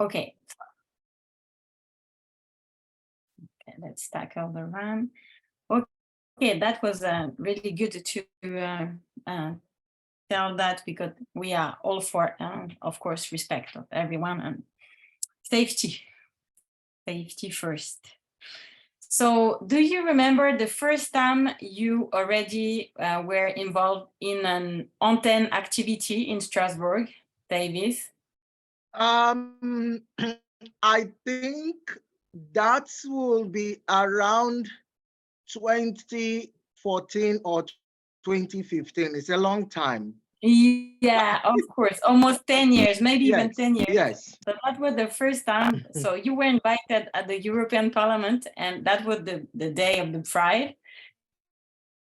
Okay. Okay, let's tackle the run. Okay, that was really good to tell that, because we are all for, of course, respect of everyone and safety first. So do you remember the first time you already were involved in an antenne activity in Strasbourg, Davis? I think that will be around 2014 or 2015. It's a long time. Yeah, of course, almost 10 years, maybe even Yes, 10 years. yes. So that was the first time. So you were invited at the European Parliament, and that was the day of the Pride.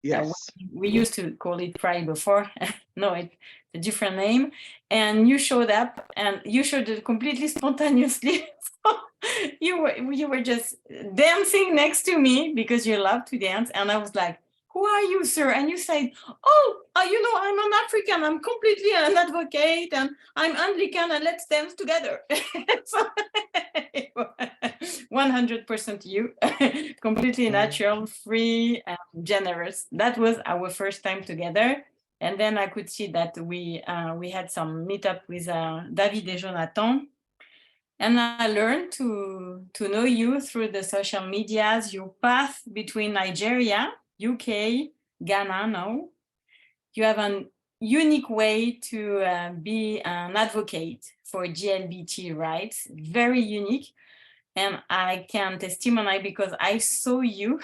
Yes. We used to call it Pride before. No, it's a different name. And you showed up, and you showed it completely spontaneously. You were just dancing next to me because you love to dance, and I was like, "Who are you, sir?" And you said, "Oh, I'm an African. I'm completely an advocate, and I'm Anglican, and let's dance together." So 100% you, completely natural, free, and generous. That was our first time together. And then I could see that we had some meetup with David and Jonathan. And I learned to know you through the social medias, your path between Nigeria, UK, Ghana now. You have a unique way to be an advocate for GLBT rights, very unique. And I can testify because I saw you.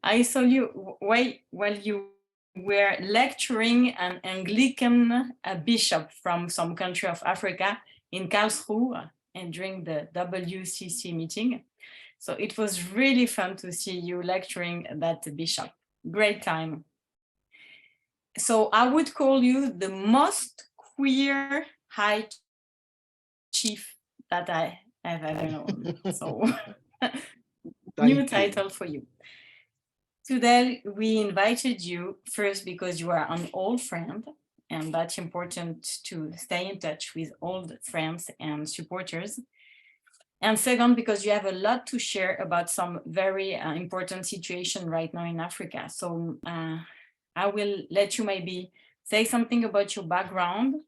I saw you while you were lecturing an Anglican bishop from some country of Africa in Karlsruhe, and during the WCC meeting. So it was really fun to see you lecturing that bishop. Great time. So I would call you the most queer high chief that I have ever known. So new title for you. Today, we invited you first because you are an old friend, and that's important to stay in touch with old friends and supporters. And second, because you have a lot to share about some very important situation right now in Africa. So I will let you maybe say something about your background,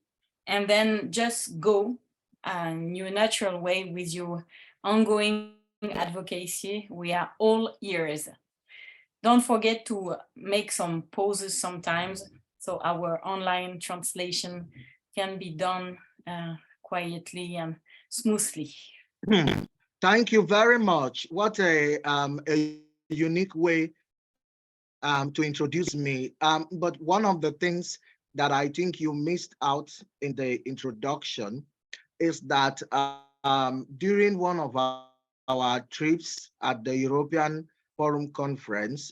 and then just go in your natural way with your ongoing advocacy. We are all ears. Don't forget to make some pauses sometimes, so our online translation can be done quietly and smoothly. Thank you very much. What a unique way to introduce me. But one of the things that I think you missed out in the introduction is that during one of our trips at the European Forum Conference,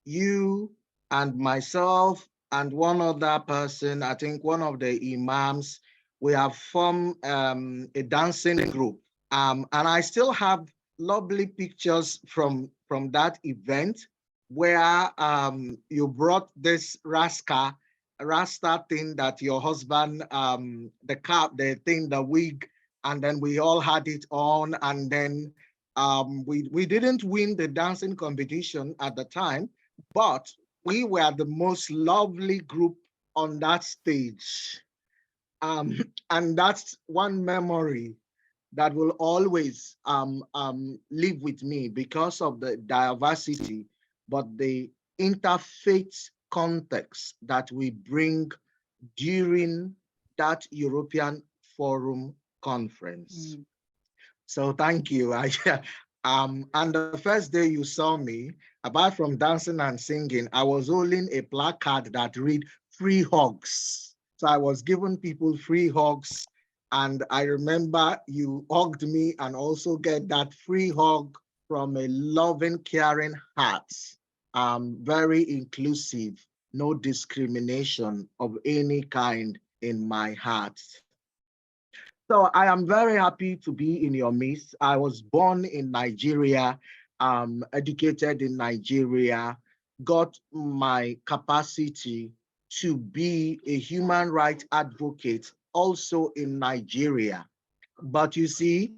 you and myself and one other person, I think one of the imams, we have formed a dancing group. And I still have lovely pictures from that event where you brought this Rasta thing that your husband, the cap, the thing, the wig, and then we all had it on. And then we didn't win the dancing competition at the time, but we were the most lovely group on that stage. And that's one memory that will always live with me because of the diversity, but the interfaith context that we bring during that European Forum Conference. So thank you. And the first day you saw me, apart from dancing and singing, I was holding a placard that read "Free Hugs." So I was giving people free hugs. And I remember you hugged me and also get that free hug from a loving, caring heart. Very inclusive, no discrimination of any kind in my heart. So I am very happy to be in your midst. I was born in Nigeria, educated in Nigeria, got my capacity to be a human rights advocate also in Nigeria. But you see,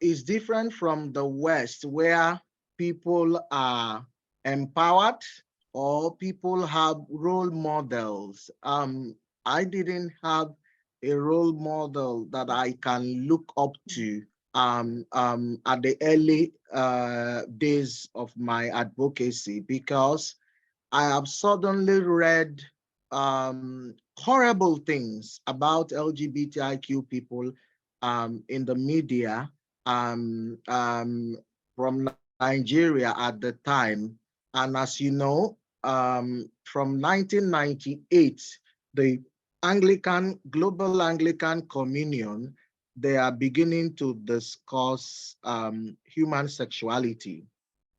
is different from the West, where people are empowered or people have role models. I didn't have a role model that I can look up to at the early days of my advocacy, because I have suddenly read horrible things about LGBTIQ people in the media from Nigeria at the time. And as you know, from 1998, the Global Anglican Communion, they are beginning to discuss human sexuality.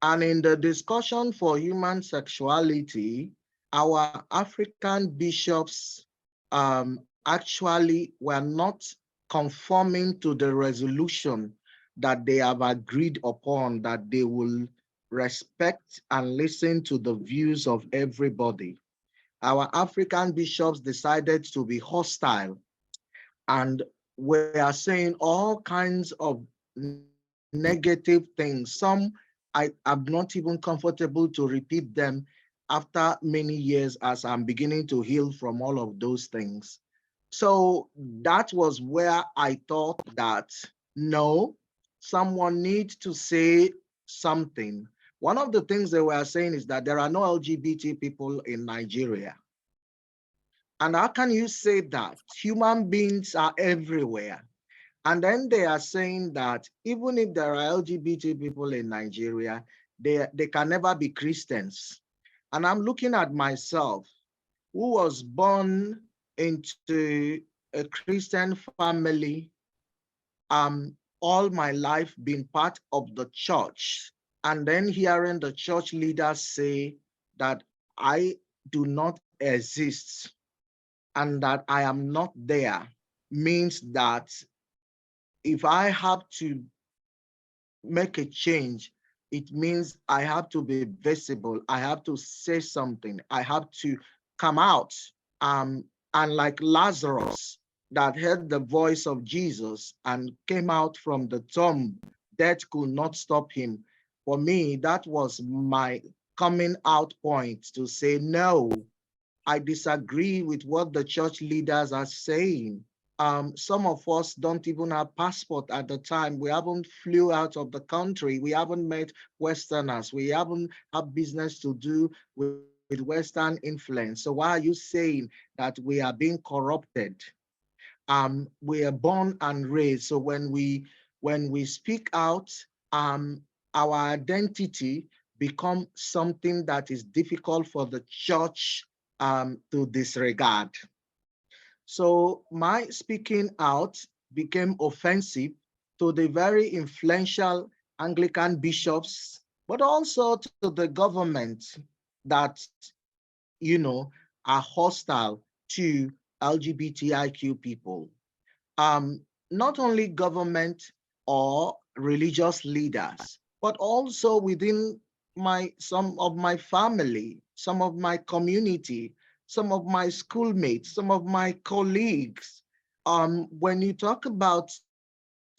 And in the discussion for human sexuality, our African bishops actually were not conforming to the resolution that they have agreed upon, that they will respect and listen to the views of everybody. Our African bishops decided to be hostile, and we are saying all kinds of negative things. Some I'm not even comfortable to repeat them after many years, as I'm beginning to heal from all of those things. So that was where I thought that no, someone needs to say something. One of the things they were saying is that there are no LGBT people in Nigeria. And how can you say that? Human beings are everywhere. And then they are saying that even if there are LGBT people in Nigeria, they can never be Christians. And I'm looking at myself, who was born into a Christian family, all my life being part of the church, and then hearing the church leaders say that I do not exist and that I am not there, means that if I have to make a change, it means I have to be visible. I have to say something. I have to come out. Um, and like Lazarus that heard the voice of Jesus and came out from the tomb, death could not stop him. For me, that was my coming out point to say, no, I disagree with what the church leaders are saying. Some of us don't even have passport at the time. We haven't flew out of the country. We haven't met Westerners. We haven't had business to do with Western influence. So why are you saying that we are being corrupted? We are born and raised. So when we speak out, our identity become something that is difficult for the church to disregard. So my speaking out became offensive to the very influential Anglican bishops, but also to the government that, are hostile to LGBTIQ people. Not only government or religious leaders, but also within some of my family, some of my community, some of my schoolmates, some of my colleagues. When you talk about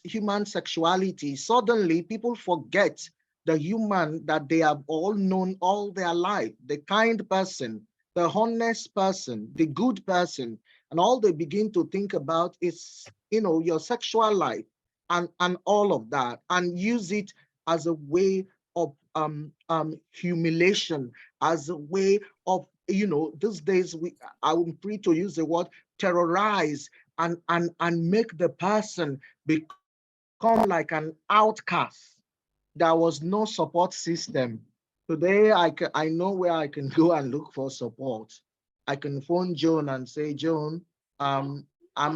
human sexuality, suddenly people forget the human that they have all known all their life, the kind person, the honest person, the good person, and all they begin to think about is, your sexual life and all of that, and use it as a way of humiliation, as a way of, these days I'm free to use the word terrorize and make the person become like an outcast. There was no support system. Today, I know where I can go and look for support. I can phone Joan and say, Joan, I'm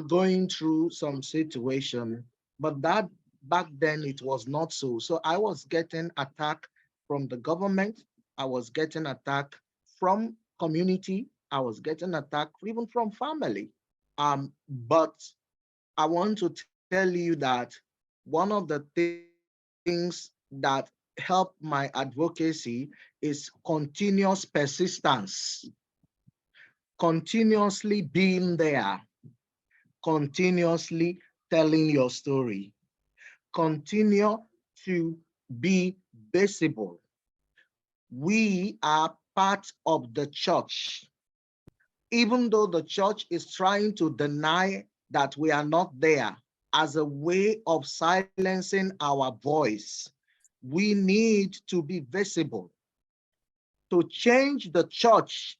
going through some situation, but that back then it was not so. So I was getting attacked from the government. I was getting attacked from community. I was getting attacked even from family. But I want to tell you that one of the things that help my advocacy is continuous persistence, continuously being there, continuously telling your story. Continue to be visible. We are part of the church. Even though the church is trying to deny that we are not there as a way of silencing our voice, we need to be visible. To change the church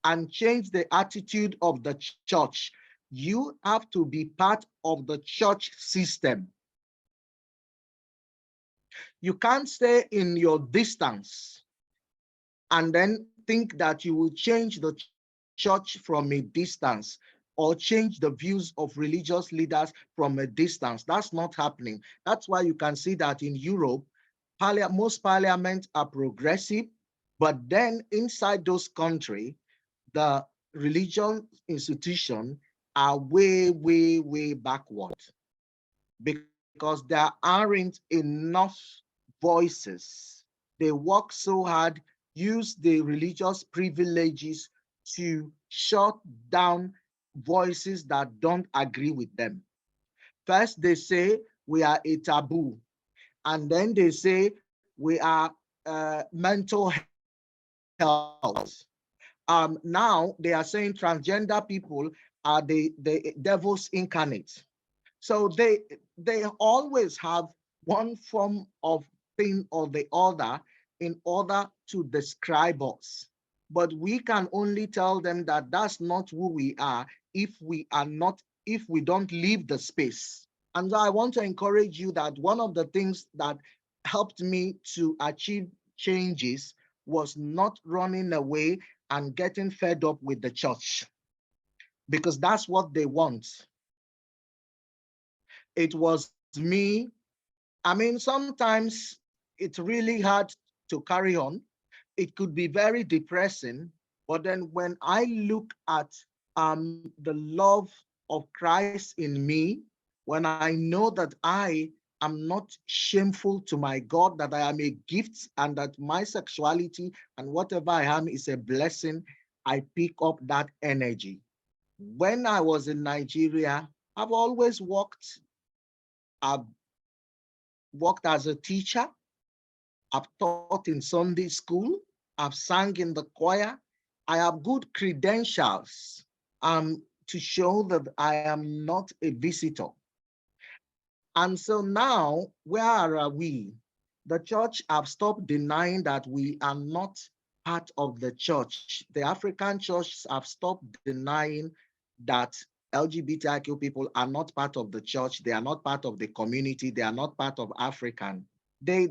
and change the attitude of the church, you have to be part of the church system. You can't stay in your distance and then think that you will change the church from a distance or change the views of religious leaders from a distance. That's not happening. That's why you can see that in Europe, most parliaments are progressive, but then inside those countries, the religious institutions are way, way, way backward because there aren't enough voices. They work so hard, use the religious privileges to shut down voices that don't agree with them. First, they say we are a taboo, and then they say we are mental health. Now they are saying transgender people are the devil's incarnate. So they always have one form of thing or the other in order to describe us. But we can only tell them that that's not who we are if we don't leave the space. And so I want to encourage you that one of the things that helped me to achieve changes was not running away and getting fed up with the church, because that's what they want. It was me. I mean, sometimes it's really hard to carry on. It could be very depressing. But then when I look at the love of Christ in me, when I know that I am not shameful to my God, that I am a gift, and that my sexuality and whatever I am is a blessing, I pick up that energy. When I was in Nigeria, I've always I've worked as a teacher. I've taught in Sunday school. I've sang in the choir. I have good credentials to show that I am not a visitor. And so now, where are we? The church have stopped denying that we are not part of the church. The African churches have stopped denying that LGBTQ people are not part of the church. They are not part of the community. They are not part of African. They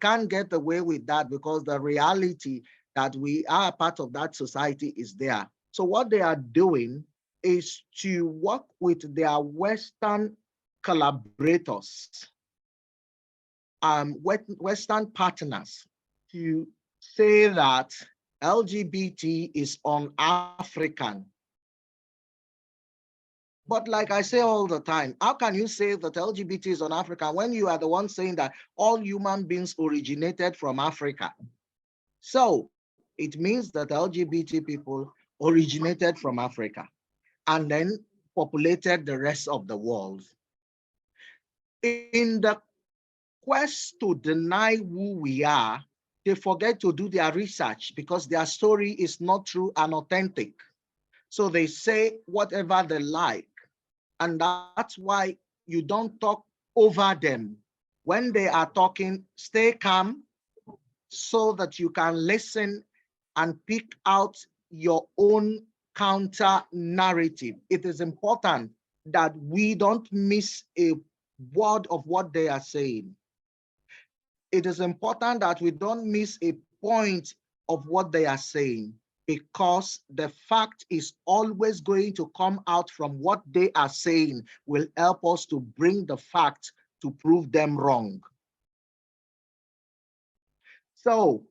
can't get away with that because the reality that we are part of that society is there. So what they are doing is to work with their Western collaborators, Western partners, to say that LGBT is un-African. But like I say all the time, how can you say that LGBT is un-African when you are the one saying that all human beings originated from Africa? So it means that LGBT people originated from Africa and then populated the rest of the world. In the quest to deny who we are, they forget to do their research because their story is not true and authentic. So they say whatever they like. And that's why you don't talk over them. When they are talking, stay calm so that you can listen and pick out your own counter narrative. It is important that we don't miss a word of what they are saying. It is important that we don't miss a point of what they are saying, because the fact is always going to come out from what they are saying will help us to bring the fact to prove them wrong. So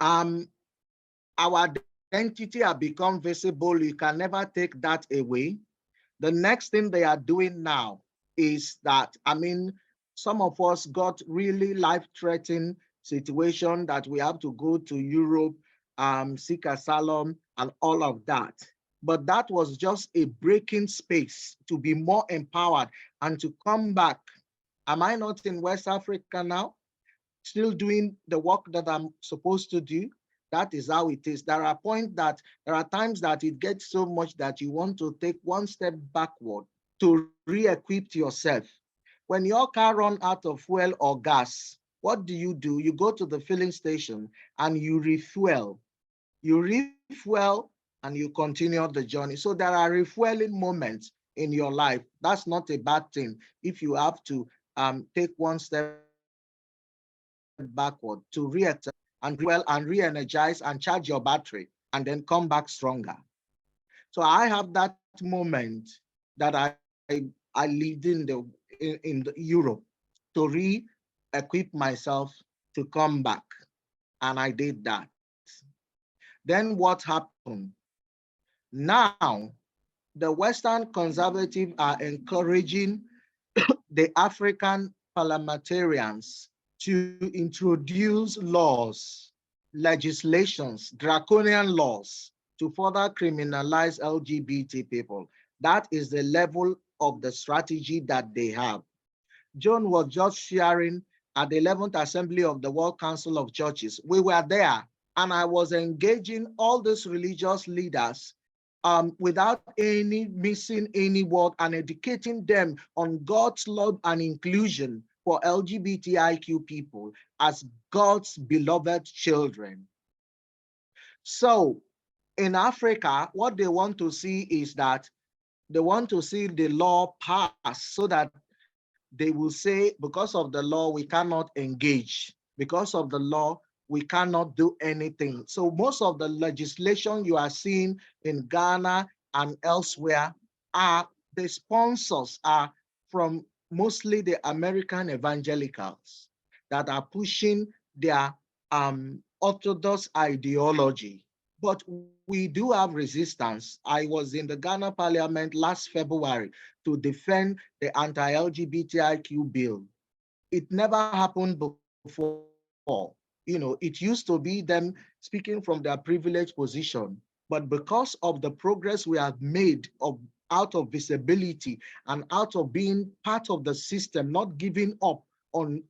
our identity has become visible. You can never take that away. The next thing they are doing now is that, I mean, some of us got really life-threatening situation that we have to go to Europe, seek asylum and all of that. but that was just a breaking space to be more empowered and to come back. Am I not in West Africa now, still doing the work that I'm supposed to do? That is how it is. There are times that it gets so much that you want to take one step backward to re-equip yourself. When your car runs out of fuel or gas, what do? You go to the filling station and you refuel. You refuel and you continue the journey. So there are refueling moments in your life. That's not a bad thing if you have to take one step backward to and re-energize and charge your battery and then come back stronger. So I have that moment that I lived in the Europe to re-equip myself to come back, and I did that. Then what happened? Now the Western conservatives are encouraging the African parliamentarians to introduce laws, legislations, draconian laws to further criminalize LGBT people. That is the level of the strategy that they have. John was just sharing at the 11th Assembly of the World Council of Churches. We were there, and I was engaging all these religious leaders without missing any word, and educating them on God's love and inclusion for LGBTIQ people as God's beloved children. So in Africa, what they want to see is that they want to see the law pass so that they will say, because of the law, we cannot engage. Because of the law, we cannot do anything. So most of the legislation you are seeing in Ghana and elsewhere the sponsors are from mostly the American evangelicals that are pushing their orthodox ideology. But we do have resistance. I was in the Ghana Parliament last February to defend the anti-LGBTIQ bill. It never happened before. It used to be them speaking from their privileged position. But because of the progress we have made out of visibility and out of being part of the system, not giving up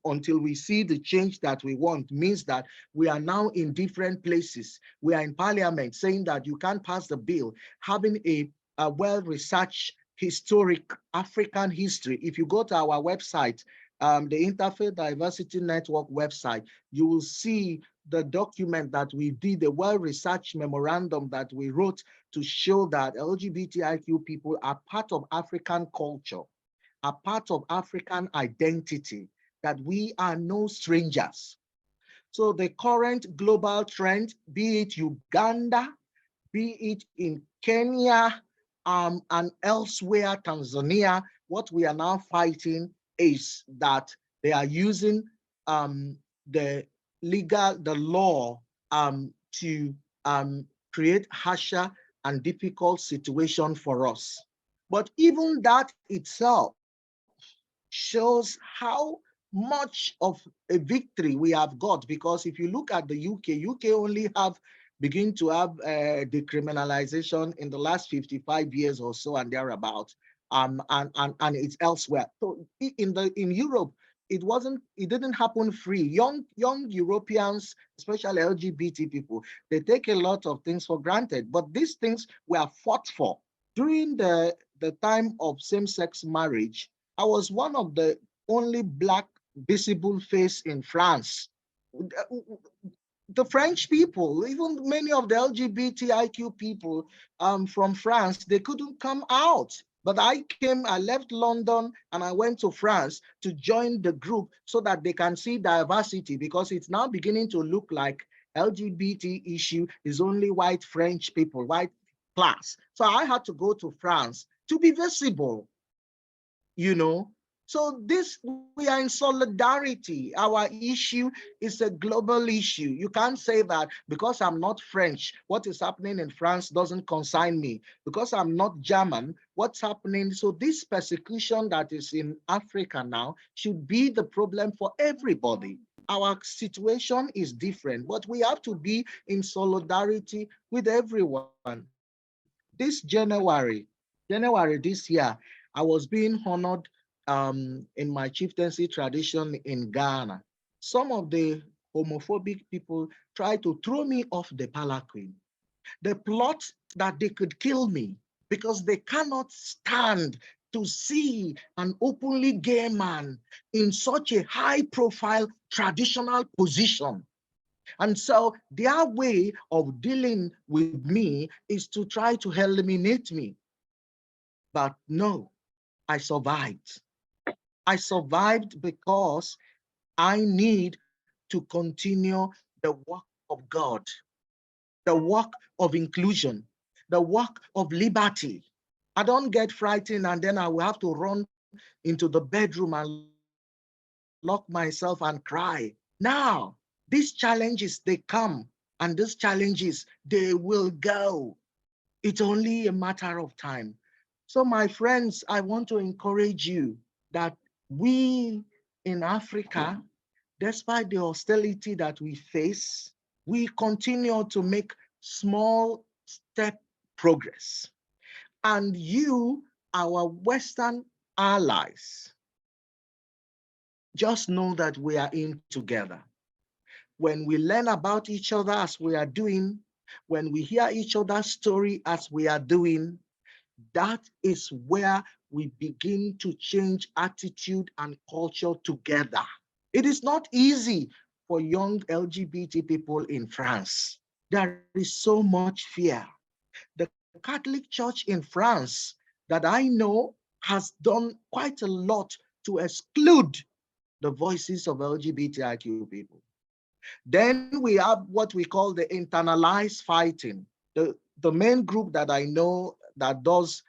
until we see the change that we want, means that we are now in different places. We are in parliament saying that you can't pass the bill, having a well-researched historic African history. If you go to our website, the Interfaith Diversity Network website, you will see the document that we did, the well-researched memorandum that we wrote to show that LGBTIQ people are part of African culture, are part of African identity, that we are no strangers. So the current global trend, be it Uganda, be it in Kenya, and elsewhere, Tanzania, what we are now fighting is that they are using the law to create harsher and difficult situation for us. But even that itself shows how much of a victory we have got, because if you look at the UK only begin to have decriminalization in the last 55 years or so and thereabout, and it's elsewhere. So in Europe, it didn't happen free. Young Europeans, especially LGBT people, they take a lot of things for granted, but these things were fought for. During the time of same-sex marriage, I was one of the only Black visible face in France. The French people, even many of the LGBTIQ people from France, they couldn't come out. But I left London and I went to France to join the group so that they can see diversity, because it's now beginning to look like LGBT issue is only white French people, white class. So I had to go to France to be visible, So we are in solidarity. Our issue is a global issue. You can't say that because I'm not French, what is happening in France doesn't concern me. Because I'm not German, what's happening? So this persecution that is in Africa now should be the problem for everybody. Our situation is different, but we have to be in solidarity with everyone. this January this year, I was being honored in my chieftaincy tradition in Ghana. Some of the homophobic people tried to throw me off the palanquin. They plot that they could kill me because they cannot stand to see an openly gay man in such a high-profile traditional position. And so their way of dealing with me is to try to eliminate me. But no, I survived. I survived because I need to continue the work of God, the work of inclusion, the work of liberty. I don't get frightened and then I will have to run into the bedroom and lock myself and cry. Now, these challenges, they come, and these challenges, they will go. It's only a matter of time. So my friends, I want to encourage you that we in Africa, despite the hostility that we face, we continue to make small step progress. And you, our Western allies, just know that we are in together. When we learn about each other as we are doing, when we hear each other's story as we are doing, that is where we begin to change attitude and culture together. It is not easy for young LGBT people in France. There is so much fear. The Catholic Church in France that I know has done quite a lot to exclude the voices of LGBTIQ people. Then we have what we call the internalized fighting. The main group that I know that does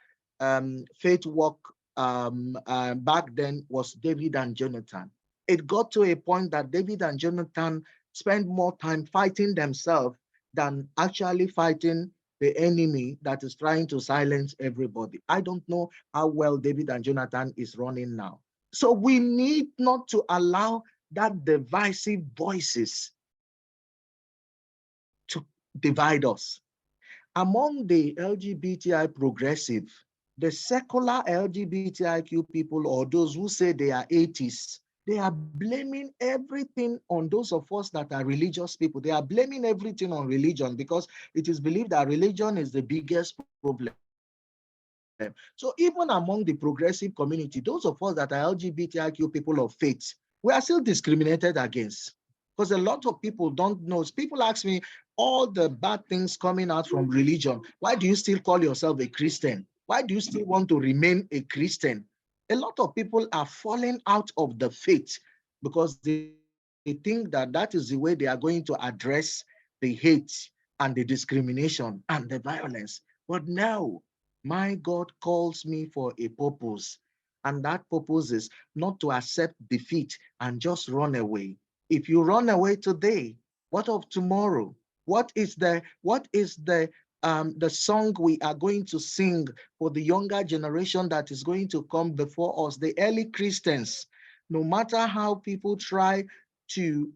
faith work back then was David and Jonathan. It got to a point that David and Jonathan spent more time fighting themselves than actually fighting the enemy that is trying to silence everybody. I don't know how well David and Jonathan is running now. So we need not to allow that divisive voices to divide us. Among the LGBTI progressive, the secular LGBTIQ people, or those who say they are atheists, they are blaming everything on those of us that are religious people. They are blaming everything on religion because it is believed that religion is the biggest problem. So even among the progressive community, those of us that are LGBTIQ people of faith, we are still discriminated against because a lot of people don't know. People ask me, all the bad things coming out from religion, why do you still call yourself a Christian? Why do you still want to remain a Christian? A lot of people are falling out of the faith because they think that that is the way they are going to address the hate and the discrimination and the violence. But no, my God calls me for a purpose, and that purpose is not to accept defeat and just run away. If you run away today, what of tomorrow? What is the song we are going to sing for the younger generation that is going to come before us, the early Christians? No matter how people try to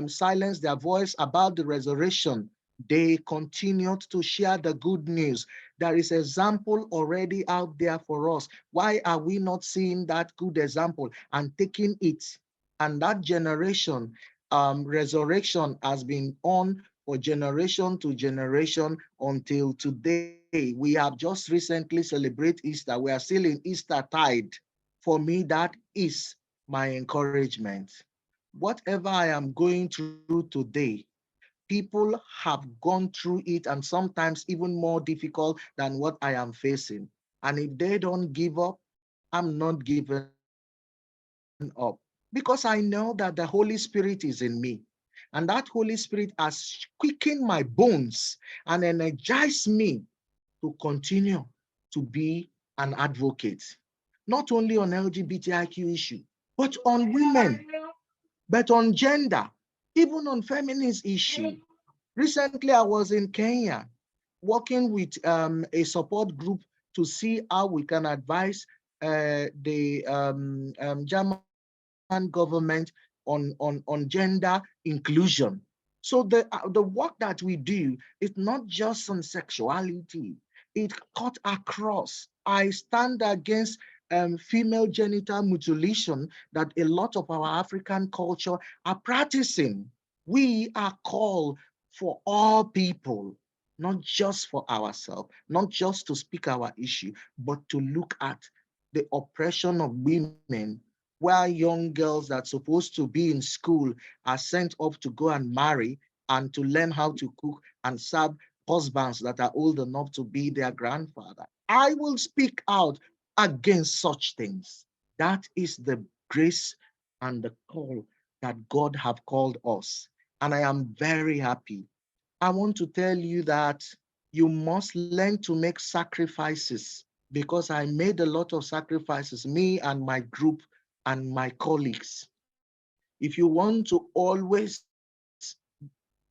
silence their voice about the resurrection, they continued to share the good news. There is example already out there for us. Why are we not seeing that good example and taking it? And that generation, resurrection has been on for generation to generation until today. We have just recently celebrated Easter. We are still in Easter tide. For me, that is my encouragement. Whatever I am going through today, people have gone through it and sometimes even more difficult than what I am facing. And if they don't give up, I'm not giving up because I know that the Holy Spirit is in me. And that Holy Spirit has quickened my bones and energized me to continue to be an advocate, not only on LGBTIQ issue, but on women, but on gender, even on feminist issue. Recently, I was in Kenya working with a support group to see how we can advise the German government on gender inclusion. So the work that we do is not just on sexuality. It cut across. I stand against female genital mutilation that a lot of our African culture are practicing. We are called for all people, not just for ourselves, not just to speak our issue, but to look at the oppression of women, where young girls that are supposed to be in school are sent off to go and marry and to learn how to cook and serve husbands that are old enough to be their grandfather. I will speak out against such things. That is the grace and the call that God have called us. And I am very happy. I want to tell you that you must learn to make sacrifices, because I made a lot of sacrifices, me and my group and my colleagues. If you want to always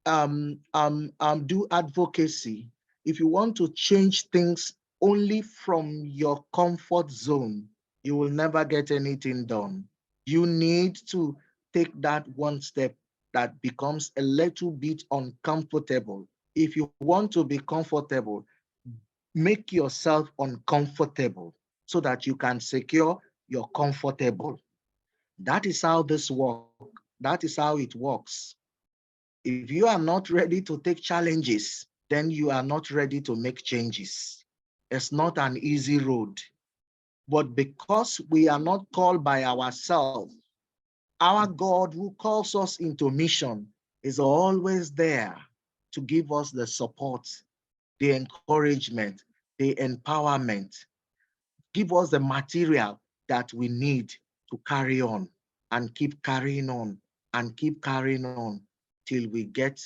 do advocacy, if you want to change things only from your comfort zone, you will never get anything done. You need to take that one step that becomes a little bit uncomfortable. If you want to be comfortable, make yourself uncomfortable so that you can secure your comfortable. That is how this works. That is how it works. If you are not ready to take challenges, then you are not ready to make changes. It's not an easy road. But because we are not called by ourselves, our God who calls us into mission is always there to give us the support, the encouragement, the empowerment, give us the material that we need to carry on and keep carrying on and keep carrying on till we get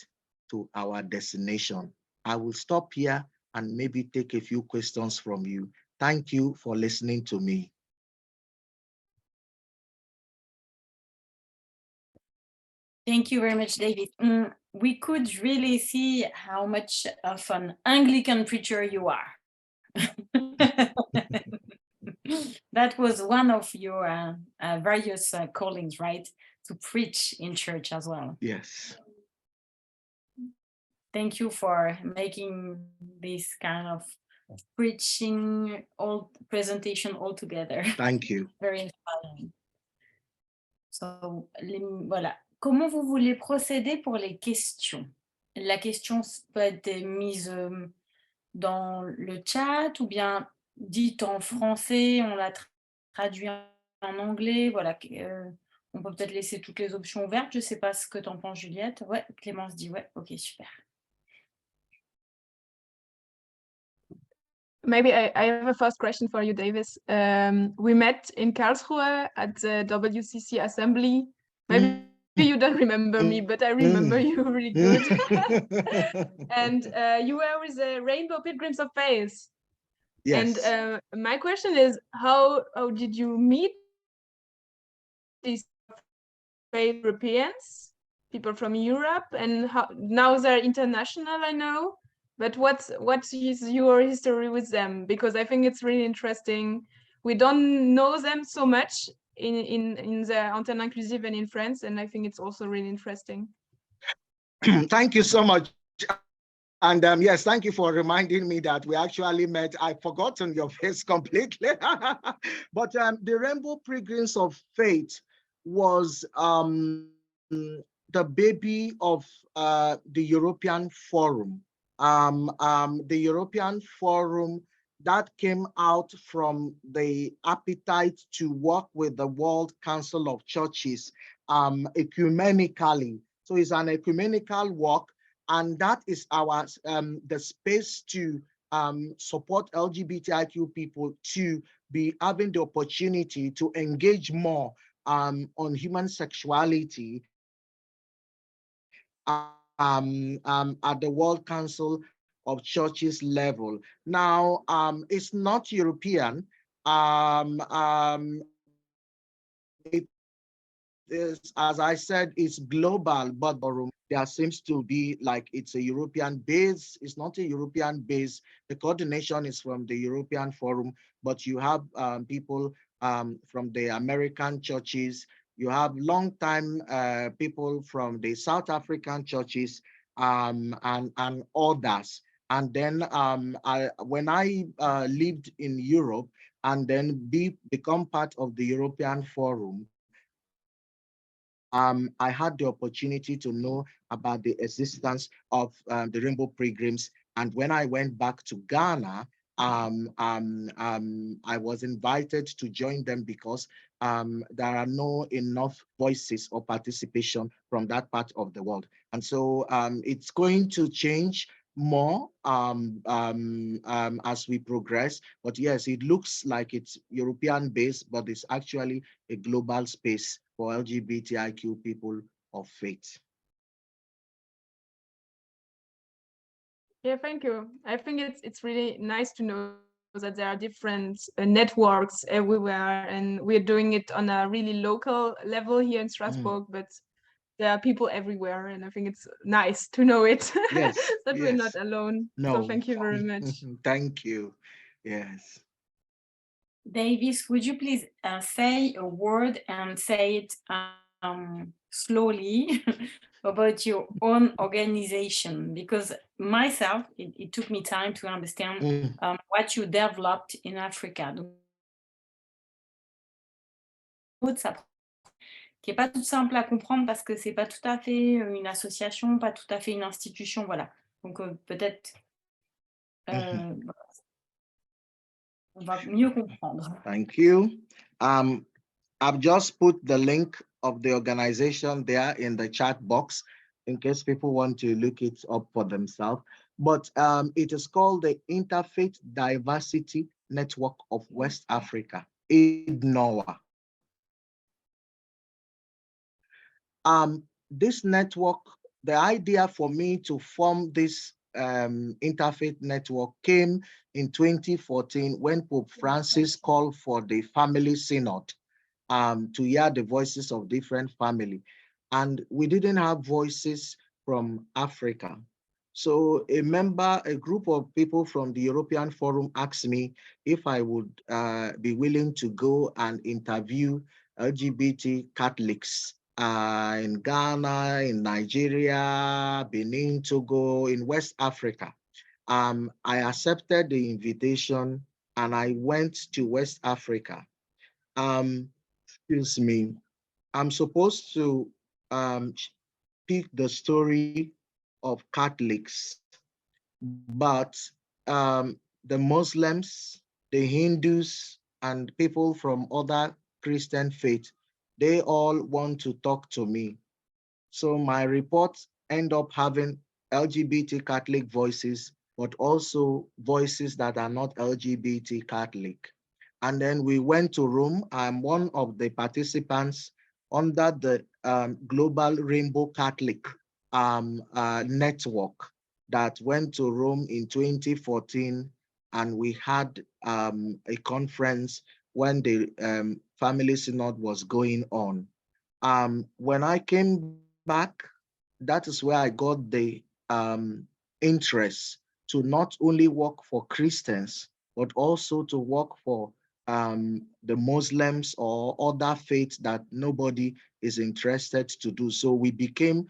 to our destination. I will stop here and maybe take a few questions from you. Thank you for listening to me. Thank you very much, David. We could really see how much of an Anglican preacher you are. That was one of your various callings, right? To preach in church as well. Yes. Thank you for making this kind of preaching presentation all together. Thank you. Very inspiring. So, voilà. Comment vous voulez procéder pour les questions? La question peut être mise dans le chat ou bien dite en français, on la traduit en anglais. Voilà. On peut peut-être laisser toutes les options ouvertes. Je ne sais pas ce que tu en penses, Juliette. Ouais, Clémence dit ouais. Ok, super. Maybe I have a first question for you, Davis. We met in Karlsruhe at the WCC assembly. Maybe you don't remember me, but I remember you really good. And you were with the Rainbow Pilgrims of Faith. Yes. And my question is, how did you meet these faith Europeans, people from Europe, and how now they're international, I know. But what is your history with them? Because I think it's really interesting. We don't know them so much in the Antenne Inclusive and in France, and I think it's also really interesting. Thank you so much. And yes, thank you for reminding me that we actually met. I've forgotten your face completely. But the Rainbow Pilgrims of Faith was the baby of the European Forum. The European Forum that came out from the appetite to work with the World Council of Churches ecumenically. So it's an ecumenical work, and that is our the space to support LGBTQ people to be having the opportunity to engage more on human sexuality at the World Council of Churches level. Now, it's not European. It is, as I said, it's global, but there seems to be like it's a European base. It's not a European base. The coordination is from the European Forum, but you have people from the American churches, You have long-time people from the South African churches and others. And then when I lived in Europe and then become part of the European Forum, I had the opportunity to know about the existence of the Rainbow Pilgrims. And when I went back to Ghana, I was invited to join them because there are no enough voices or participation from that part of the world. And so it's going to change more as we progress. But yes, it looks like it's European based, but it's actually a global space for LGBTIQ people of faith. Yeah, thank you. I think it's really nice to know that there are different networks everywhere, and we're doing it on a really local level here in Strasbourg, but there are people everywhere, and I think it's nice to know it. Yes, that yes. we're not alone. No. So thank you very much. Thank you. Yes. Davis, would you please say a word and say it slowly about your own organization? Because myself, it took me time to understand what you developed in Africa. Qui n'est pas tout simple à comprendre parce que c'est pas tout à fait une association, pas tout à fait une institution, voilà. Donc peut-être on va mieux comprendre. Thank you. I've just put the link of the organization there in the chat box in case people want to look it up for themselves. But it is called the Interfaith Diversity Network of West Africa, IDNOWA. This network, the idea for me to form this interfaith network came in 2014 when Pope Francis called for the family synod to hear the voices of different families. And we didn't have voices from Africa. So a group of people from the European Forum asked me if I would be willing to go and interview LGBT Catholics in Ghana, in Nigeria, Benin, Togo, in West Africa. I accepted the invitation and I went to West Africa. Excuse me, I'm supposed to speak the story of Catholics, but the Muslims, the Hindus, and people from other Christian faith, they all want to talk to me. So my reports end up having LGBT Catholic voices, but also voices that are not LGBT Catholic. And then we went to Rome. I'm one of the participants under the Global Rainbow Catholic network that went to Rome in 2014. And we had a conference when the family synod was going on. When I came back, that is where I got the interest to not only work for Christians, but also to work for the Muslims or other faiths that nobody is interested to do. So we became,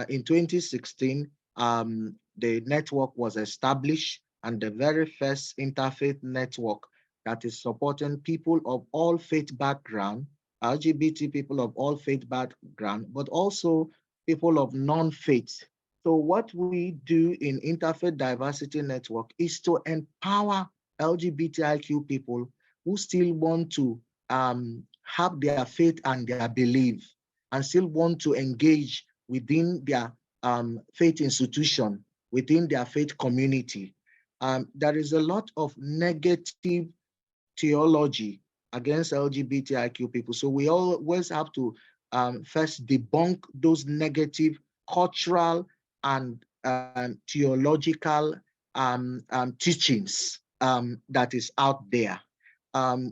in 2016, the network was established, and the very first interfaith network that is supporting people of all faith background, LGBT people of all faith background, but also people of non-faith. So what we do in Interfaith Diversity Network is to empower LGBTIQ people who still want to have their faith and their belief and still want to engage within their faith institution, within their faith community. There is a lot of negative theology against LGBTIQ people. So we always have to first debunk those negative cultural and theological teachings that is out there.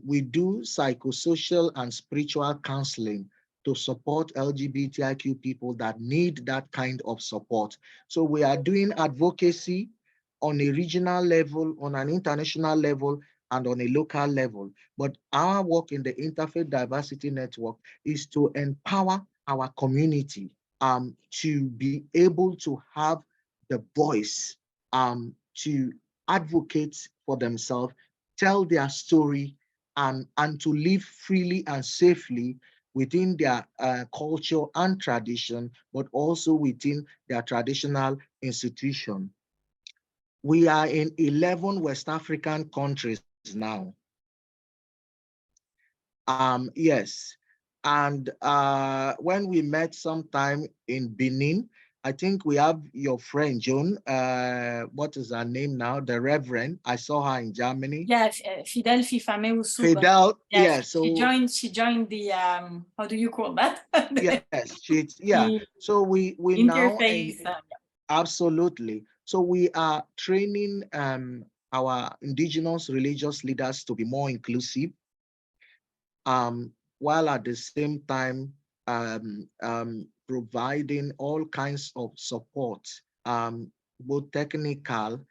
We do psychosocial and spiritual counseling to support LGBTIQ people that need that kind of support. So we are doing advocacy on a regional level, on an international level, and on a local level. But our work in the Interfaith Diversity Network is to empower our community to be able to have the voice to advocate for themselves, tell their story, and to live freely and safely within their culture and tradition, but also within their traditional institution. We are in 11 West African countries now. Yes, and when we met sometime in Benin, I think we have your friend Joan. What is her name now? The Reverend. I saw her in Germany. Yeah, Fidel Fifame Usu. Fidel. Yeah, Yeah. So she joined the how do you call that? Yes. Yeah. So we interface. now absolutely. So we are training our indigenous religious leaders to be more inclusive, while at the same time providing all kinds of support, both technical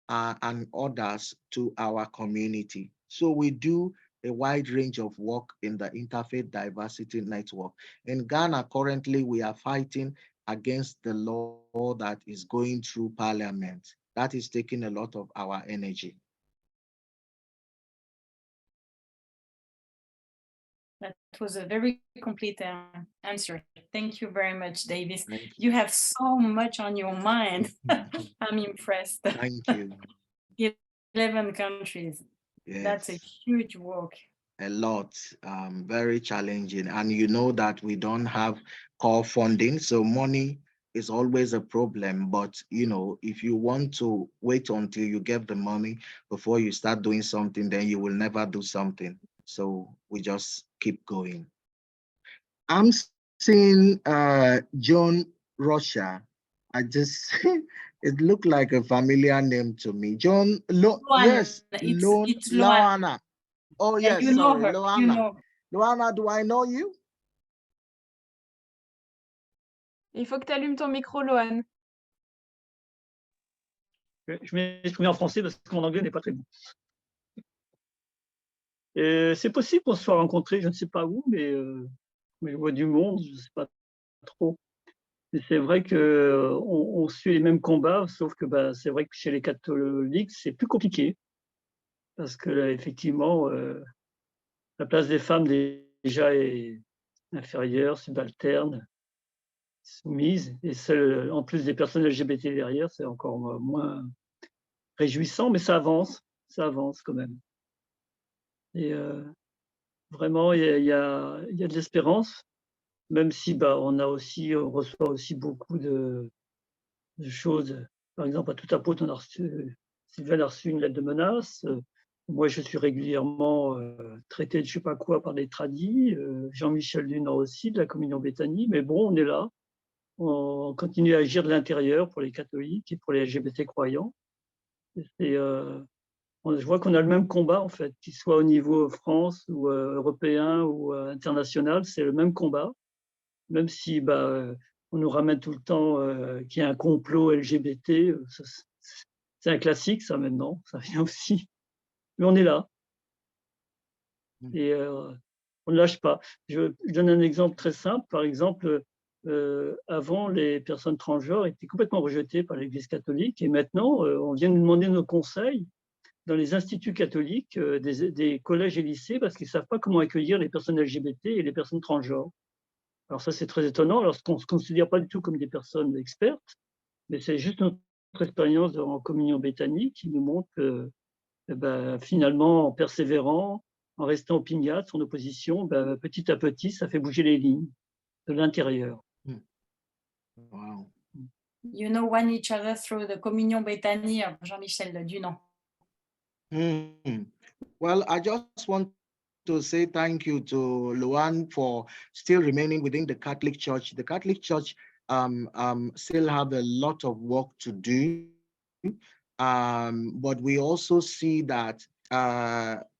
and others, to our community. So we do a wide range of work in the Interfaith Diversity Network. In Ghana, currently, we are fighting against the law that is going through Parliament. That is taking a lot of our energy. That was a very complete answer. Thank you very much, Davis. You have so much on your mind. I'm impressed. Thank you. 11 countries. Yes. That's a huge work. A lot, very challenging. And you know that we don't have core funding, so money is always a problem. But you know, if you want to wait until you get the money before you start doing something, then you will never do something. So we just keep going. I'm seeing John Russia. I just it looked like a familiar name to me. John yes, it's Loana. Oh yeah, yes, you know sorry, her. Loana. You know. Loana, do I know you? Il faut que tu allumes ton micro, Loan. Je m'exprime en français parce que mon anglais n'est pas très bon. C'est possible qu'on se soit rencontrés, je ne sais pas où, mais je vois du monde, je ne sais pas trop. Et c'est vrai qu'on suit les mêmes combats, sauf que c'est vrai que chez les catholiques, c'est plus compliqué. Parce que effectivement, la place des femmes déjà est inférieure, subalterne, soumise. Et en plus des personnes LGBT derrière, c'est encore moins réjouissant, mais ça avance quand même. Et vraiment, il y a de l'espérance, même si on reçoit aussi beaucoup de choses. Par exemple, à tout apôtre, Sylvain a reçu une lettre de menace. Moi, je suis régulièrement traité de je ne sais pas quoi par les tradis. Jean-Michel Dunant aussi, de la communion Béthanie. Mais bon, on est là. On continue à agir de l'intérieur pour les catholiques et pour les LGBT croyants. Je vois qu'on a le même combat, en fait, qu'il soit au niveau France ou européen ou international, c'est le même combat, même si on nous ramène tout le temps qu'il y a un complot LGBT. C'est un classique, ça, maintenant, ça vient aussi. Mais on est là. Et on ne lâche pas. Je donne un exemple très simple. Par exemple, avant, les personnes transgenres étaient complètement rejetées par l'Église catholique. Et maintenant, on vient nous demander nos conseils dans les instituts catholiques, des collèges et lycées, parce qu'ils ne savent pas comment accueillir les personnes LGBT et les personnes transgenres. Alors ça, c'est très étonnant, lorsqu'on ne se considère pas du tout comme des personnes expertes, mais c'est juste notre expérience en communion Béthanie qui nous montre que finalement, en persévérant, en restant opiniâtre, son opposition, petit à petit, ça fait bouger les lignes de l'intérieur. Wow. You know one each other through the communion Béthanie of Jean-Michel Dunant. Well, I just want to say thank you to Luan for still remaining within the Catholic Church. The Catholic Church still have a lot of work to do, but we also see that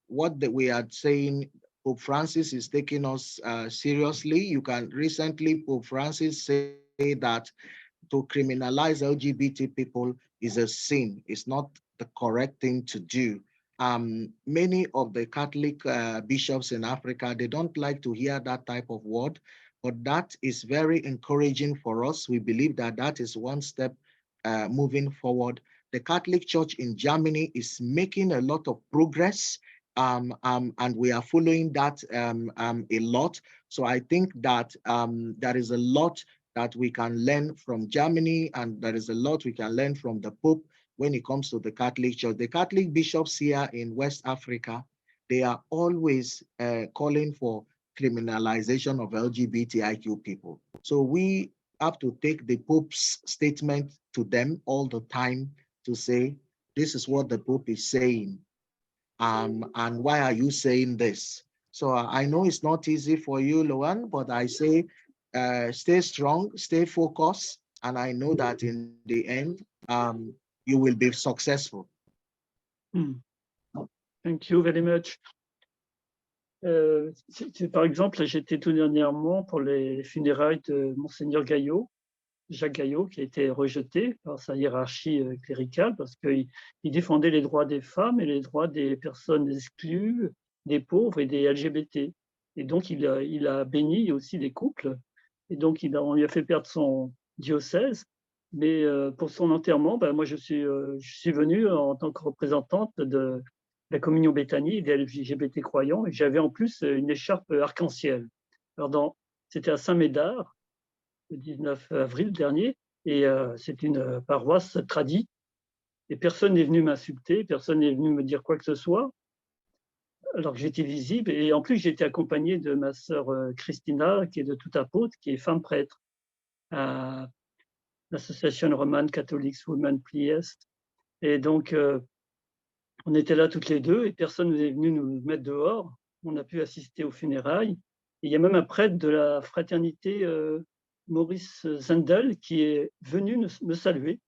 what we are saying, Pope Francis is taking us seriously. Recently, Pope Francis said that to criminalize LGBT people is a sin. It's not the correct thing to do. Many of the Catholic bishops in Africa, they don't like to hear that type of word, but that is very encouraging for us. We believe that that is one step moving forward. The Catholic Church in Germany is making a lot of progress, and we are following that a lot. So I think that there is a lot that we can learn from Germany, and there is a lot we can learn from the Pope when it comes to the Catholic Church. The Catholic bishops here in West Africa, they are always calling for criminalization of LGBTIQ people. So we have to take the Pope's statement to them all the time to say, this is what the Pope is saying. And why are you saying this? So I know it's not easy for you, Luan, but I say, stay strong, stay focused, and I know that in the end, you will be successful. Thank you very much. Par exemple, j'étais tout dernièrement pour les funérailles de Monseigneur Gaillot, Jacques Gaillot, qui a été rejeté par sa hiérarchie cléricale parce qu'il défendait les droits des femmes et les droits des personnes exclues, des pauvres et des LGBT. Et donc, il a béni aussi les couples. Et donc, on lui a fait perdre son diocèse. Mais pour son enterrement, moi, je suis venu en tant que représentante de la communion Béthanie des LGBT croyants, et j'avais en plus une écharpe arc-en-ciel. Alors, c'était à Saint-Médard, le 19 avril dernier, et c'est une paroisse tradie, et personne n'est venu m'insulter, personne n'est venu me dire quoi que ce soit, alors que j'étais visible, et en plus j'étais accompagné de ma sœur Christina, qui est de tout apôtre, qui est femme prêtre à l'association romane catholique Women Priest, et donc on était là toutes les deux et personne n'est venu nous mettre dehors. On a pu assister aux funérailles. Et il y a même un prêtre de la fraternité Maurice Zendel qui est venu me saluer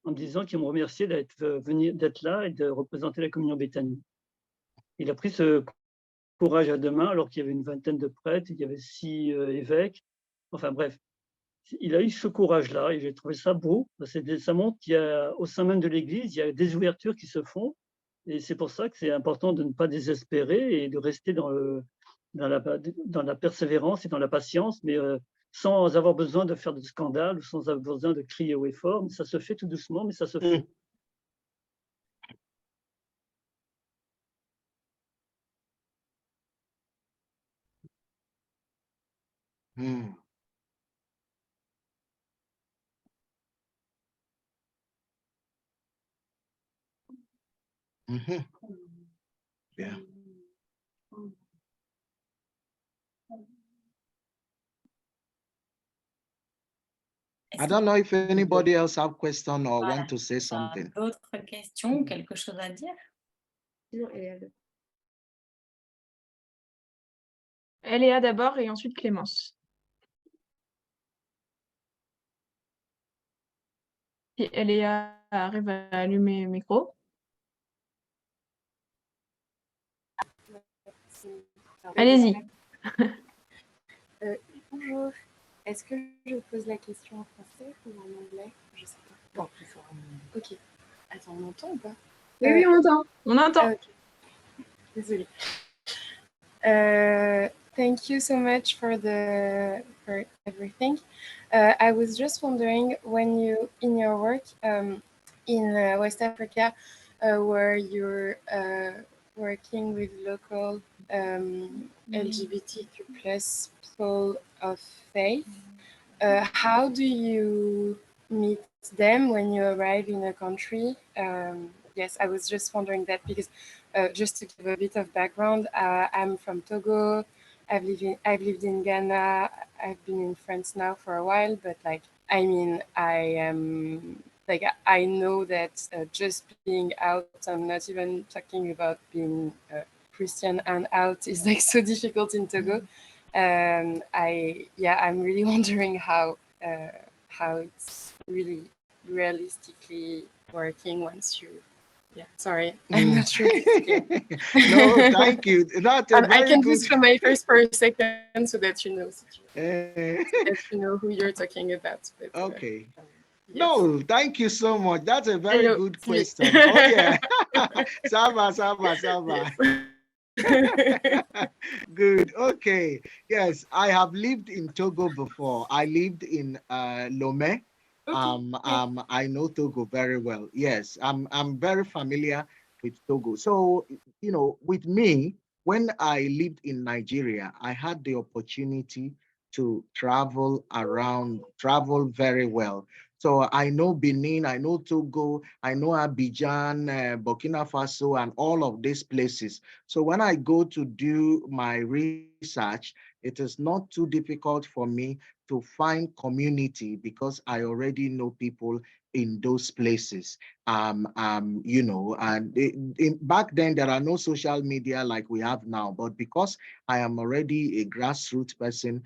en me disant qu'il me remerciait d'être là et de représenter la communion Béthanie. Il a pris ce courage à deux mains alors qu'il y avait une vingtaine de prêtres, il y avait 6 évêques. Enfin bref, il a eu ce courage-là et j'ai trouvé ça beau. Ça montre qu'il y a, au sein même de l'Église, il y a des ouvertures qui se font. Et c'est pour ça que c'est important de ne pas désespérer et de rester dans la persévérance et dans la patience, mais sans avoir besoin de faire de scandale ou sans avoir besoin de crier haut et fort. Mais ça se fait tout doucement, mais ça se fait. Yeah. I don't know if anybody else have question or want to say something. D'autres questions, quelque chose à dire? Eléa d'abord et ensuite Clémence. Si Eléa arrive à allumer le micro. Allez-y. Bonjour. Est-ce que je pose la question en français ou en anglais? Je sais pas. Bon, ok. Attends, on entend ou pas? Oui, on entend. On entend. Okay. Désolée. Thank you so much for everything. I was just wondering, when you in your work in West Africa, where you're working with local LGBTQ plus people of faith, how do you meet them when you arrive in a country? Yes, I was just wondering that because just to give a bit of background, I'm from Togo. I've lived in Ghana. I've been in France now for a while, but like, I mean, I am like, I know that just being out, I'm not even talking about being Christian and out, is like so difficult in Togo. I'm really wondering how it's really realistically working once you. Yeah, sorry, I'm not sure. No, thank you. I can just from my first per second so that you know, so that you know who you're talking about. But, okay. No, thank you so much. That's a very Hello, good it's me. question. Oh yeah. Saba, Saba, Saba. Good. Okay. Yes, I have lived in Togo before. I lived in Lomé. Okay. I know Togo very well. Yes, I'm very familiar with Togo. So, with me, when I lived in Nigeria, I had the opportunity to travel around, travel very well. So I know Benin, I know Togo, I know Abidjan, Burkina Faso, and all of these places. So when I go to do my research, it is not too difficult for me to find community because I already know people in those places. And back then there are no social media like we have now, but because I am already a grassroots person,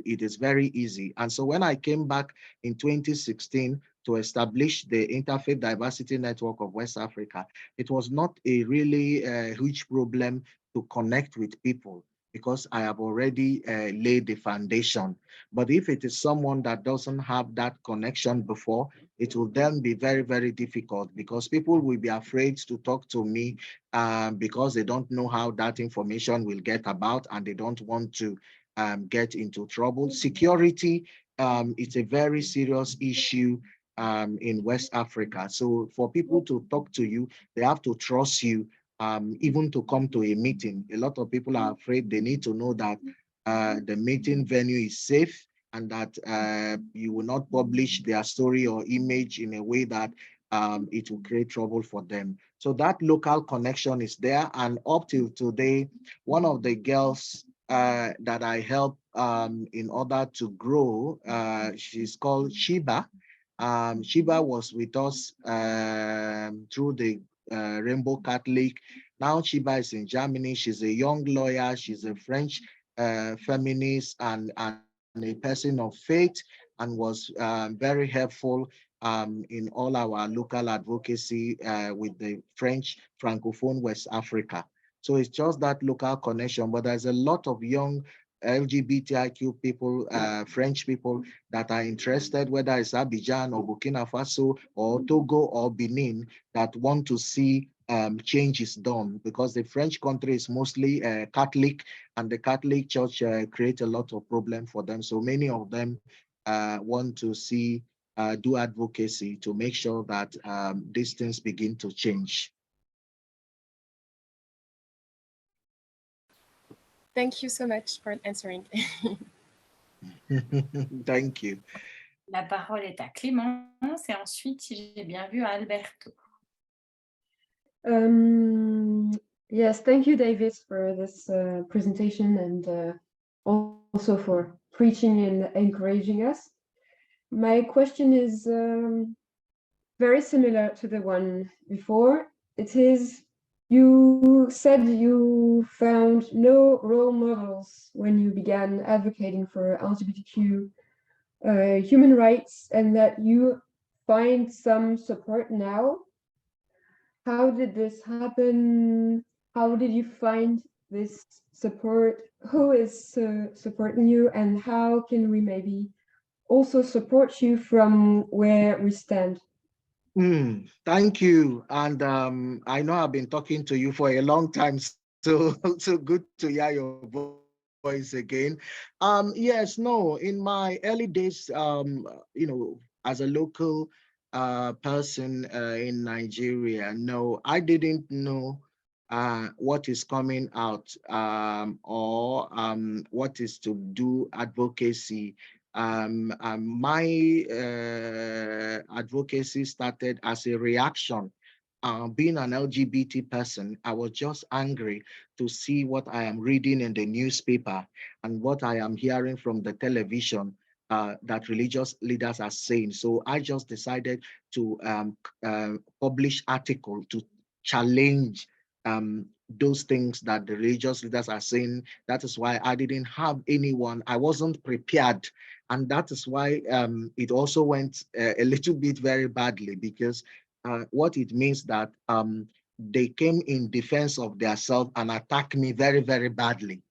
it is very easy. And so when I came back in 2016 to establish the Interfaith Diversity Network of West Africa, it was not a really huge problem to connect with people because I have already laid the foundation. But if it is someone that doesn't have that connection before, it will then be very, very difficult because people will be afraid to talk to me because they don't know how that information will get about and they don't want to get into trouble. Security, it's a very serious issue in West Africa. So for people to talk to you, they have to trust you, even to come to a meeting. A lot of people are afraid. They need to know that the meeting venue is safe and that you will not publish their story or image in a way that it will create trouble for them. So that local connection is there. And up till today, one of the girls that I help in order to grow, she's called Shiba. Shiba was with us through the Rainbow Catholic. Now Shiba is in Germany. She's a young lawyer. She's a French feminist and a person of faith and was very helpful in all our local advocacy with the French Francophone West Africa. So it's just that local connection, but there's a lot of young LGBTIQ people, French people that are interested, whether it's Abidjan or Burkina Faso or Togo or Benin, that want to see changes done because the French country is mostly Catholic and the Catholic Church creates a lot of problem for them. So many of them want to see, do advocacy to make sure that these things begin to change. Thank you so much for answering. Thank you. La parole est à Clémence et ensuite, si j'ai bien vu, à Alberto. Yes, thank you, Davis, for this presentation and also for preaching and encouraging us. My question is very similar to the one before. It is, you said you found no role models when you began advocating for LGBTQ human rights and that you find some support now. How did this happen? How did you find this support? Who is supporting you, and how can we maybe also support you from where we stand? Thank you. And I know I've been talking to you for a long time, so good to hear your voice again. Yes, no, in my early days, as a local person in Nigeria, no, I didn't know what is coming out or what is to do advocacy. My advocacy started as a reaction. Being an LGBT person, I was just angry to see what I am reading in the newspaper and what I am hearing from the television that religious leaders are saying. So I just decided to publish article to challenge those things that the religious leaders are saying. That is why I didn't have anyone. I wasn't prepared. And that is why it also went a little bit very badly because what it means that they came in defense of themselves and attacked me very, very badly.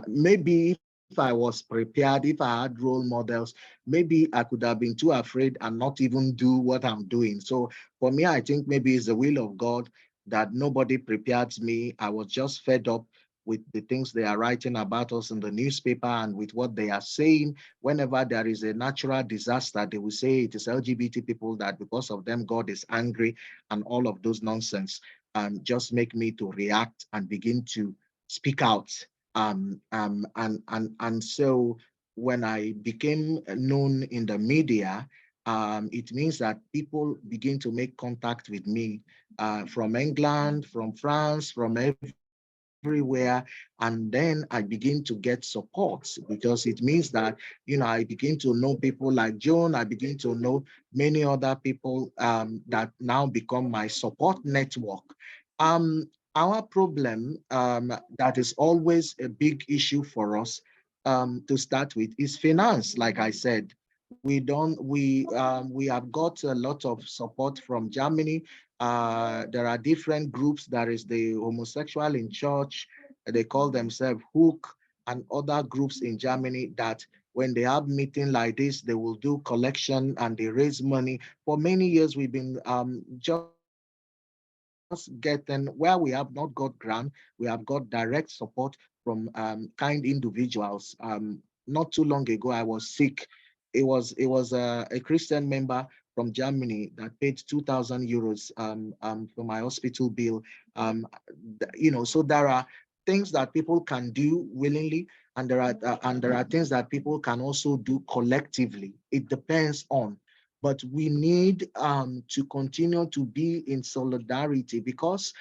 Maybe if I was prepared, if I had role models, maybe I could have been too afraid and not even do what I'm doing. So for me, I think maybe it's the will of God that nobody prepared me. I was just fed up with the things they are writing about us in the newspaper and with what they are saying. Whenever there is a natural disaster, they will say it is LGBT people that because of them, God is angry, and all of those nonsense just make me to react and begin to speak out. And so when I became known in the media, it means that people begin to make contact with me from England, from France, from everywhere, and then I begin to get support, because it means that, you know, I begin to know people like Joan. I begin to know many other people that now become my support network. Our problem that is always a big issue for us to start with is finance. Like I said, we have got a lot of support from Germany. There are different groups. There is the homosexual in church. They call themselves Hook, and other groups in Germany that when they have meeting like this, they will do collection and they raise money. For many years, we've been just getting, where we have not got grant, we have got direct support from kind individuals. Not too long ago, I was sick. It was a Christian member from Germany that paid 2,000 euros for my hospital bill. You know, so there are things that people can do willingly, and there are things that people can also do collectively. It depends on. But we need to continue to be in solidarity, because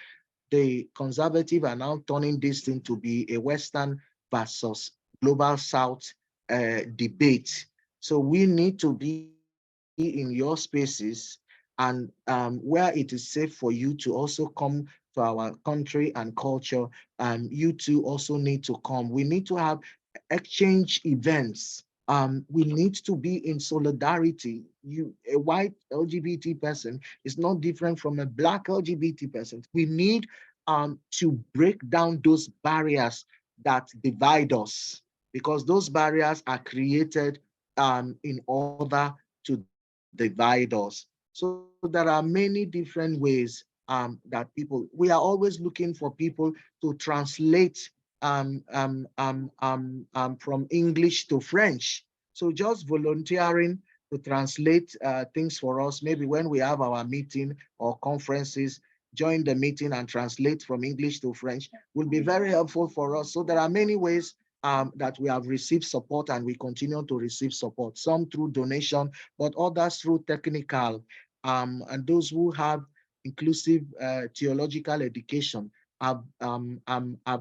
the conservative are now turning this thing to be a Western versus global South debate. So we need to be in your spaces, and where it is safe for you to also come to our country and culture, you too also need to come. We need to have exchange events. We need to be in solidarity. A white LGBT person is not different from a Black LGBT person. We need to break down those barriers that divide us, because those barriers are created in order to divide us. So there are many different ways that we are always looking for people to translate from English to French. So just volunteering to translate things for us, maybe when we have our meeting or conferences, join the meeting and translate from English to French will be very helpful for us. So there are many ways that we have received support, and we continue to receive support, some through donation, but others through technical. And those who have inclusive theological education have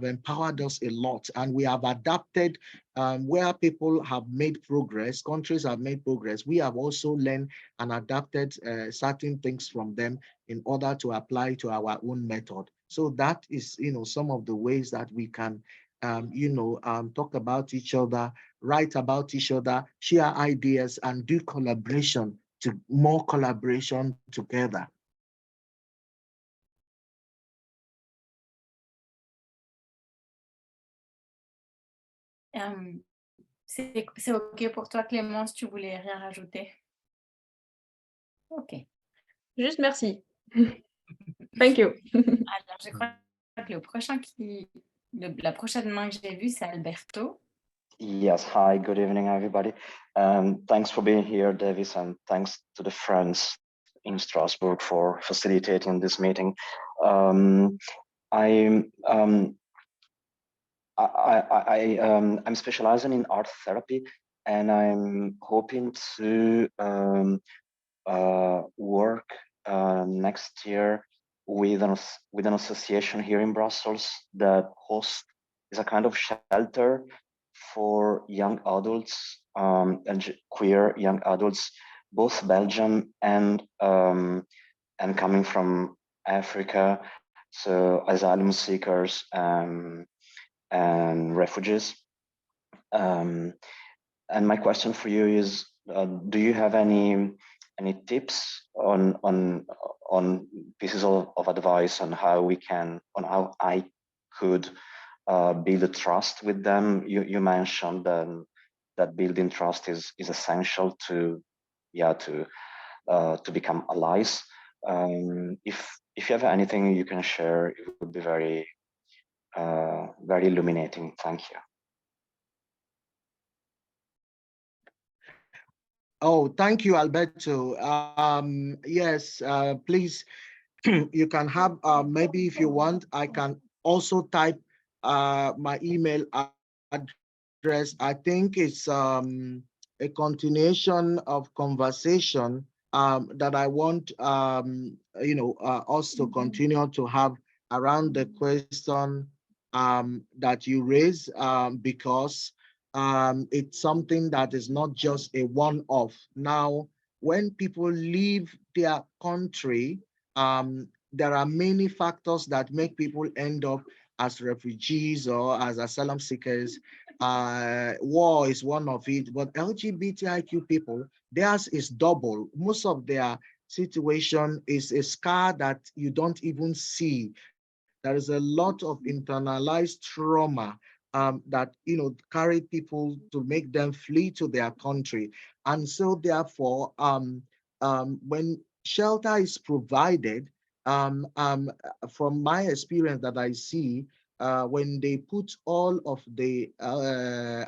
empowered us a lot, and we have adapted where people have made progress, countries have made progress. We have also learned and adapted certain things from them in order to apply to our own method. So that is, you know, some of the ways that we can, talk about each other, write about each other, share ideas, and do collaboration, to more collaboration together. C'est OK pour toi, Clémence, tu voulais rien rajouter? OK. Juste merci. Thank you. Alors, je crois que la prochaine main que j'ai vue, c'est Alberto. Yes, hi, good evening, everybody. Thanks for being here, Davis, and thanks to the friends in Strasbourg for facilitating this meeting. I'm specializing in art therapy, and I'm hoping to work next year with an association here in Brussels that is a kind of shelter for young adults and queer young adults, both Belgium and coming from Africa, so asylum seekers and refugees. And my question for you is, do you have any tips on pieces of advice on how I could build a trust with them. You mentioned that building trust is essential to become allies. If you have anything you can share, it would be very illuminating. Thank you. Oh, thank you, Alberto. Yes, please, you can have, maybe if you want, I can also type my email address. I think it's a continuation of conversation that I want, us to continue to have around the question that you raise, because it's something that is not just a one-off. Now, when people leave their country, there are many factors that make people end up as refugees or as asylum seekers. War is one of it, but LGBTIQ people, theirs is double. Most of their situation is a scar that you don't even see. There is a lot of internalized trauma that carry people to make them flee to their country, and so therefore, when shelter is provided, from my experience that I see, when they put all of the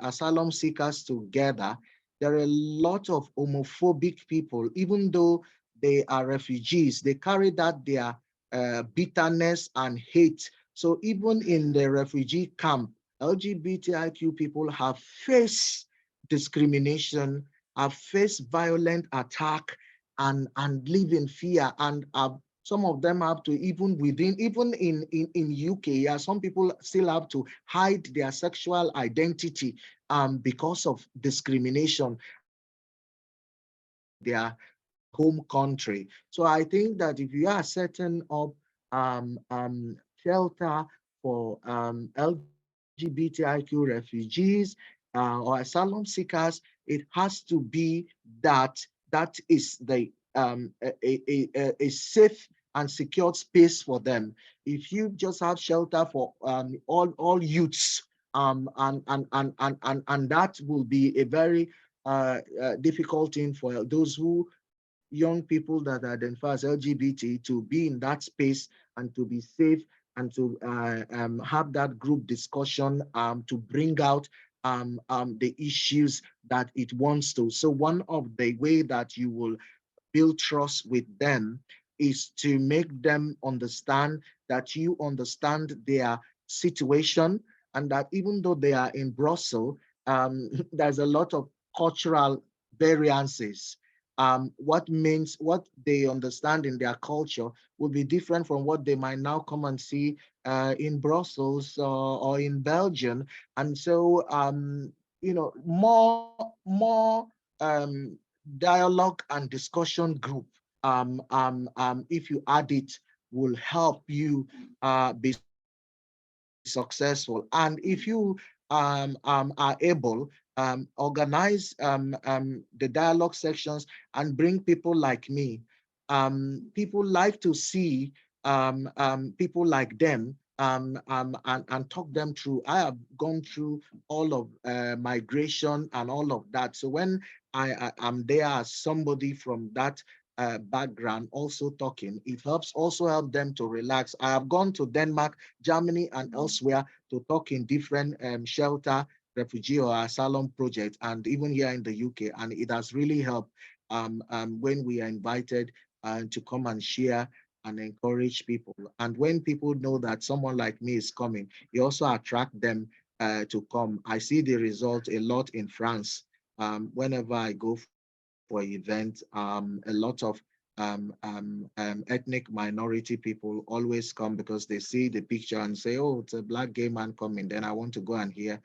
asylum seekers together, there are a lot of homophobic people, even though they are refugees. They carry that their bitterness and hate. So even in the refugee camp, LGBTIQ people have faced discrimination, have faced violent attack, and live in fear. And some of them have to, even in UK, yeah, some people still have to hide their sexual identity because of discrimination. Their home country. So I think that if you are setting up shelter for LGBTIQ refugees or asylum seekers, it has to be that is the a safe and secured space for them. If you just have shelter for all youths, and that will be a very difficult thing for those young people that identify as LGBT to be in that space and to be safe and to have that group discussion to bring out the issues that it wants to. So one of the way that you will build trust with them is to make them understand that you understand their situation, and that even though they are in Brussels, there's a lot of cultural variances. What they understand in their culture will be different from what they might now come and see in Brussels or in Belgium. And so, more dialogue and discussion group, if you add it, will help you be successful. And if you are able, organize the dialogue sections and bring people like me. People like to see people like them and talk them through. I have gone through all of migration and all of that. So when I am there as somebody from that background also talking, it also help them to relax. I have gone to Denmark, Germany, and elsewhere to talk in different shelter, refugee, or asylum projects, and even here in the UK, and it has really helped when we are invited to come and share and encourage people. And when people know that someone like me is coming, it also attract them to come. I see the result a lot in France. Whenever I go for events, a lot of ethnic minority people always come because they see the picture and say, oh, it's a Black gay man coming. Then I want to go and hear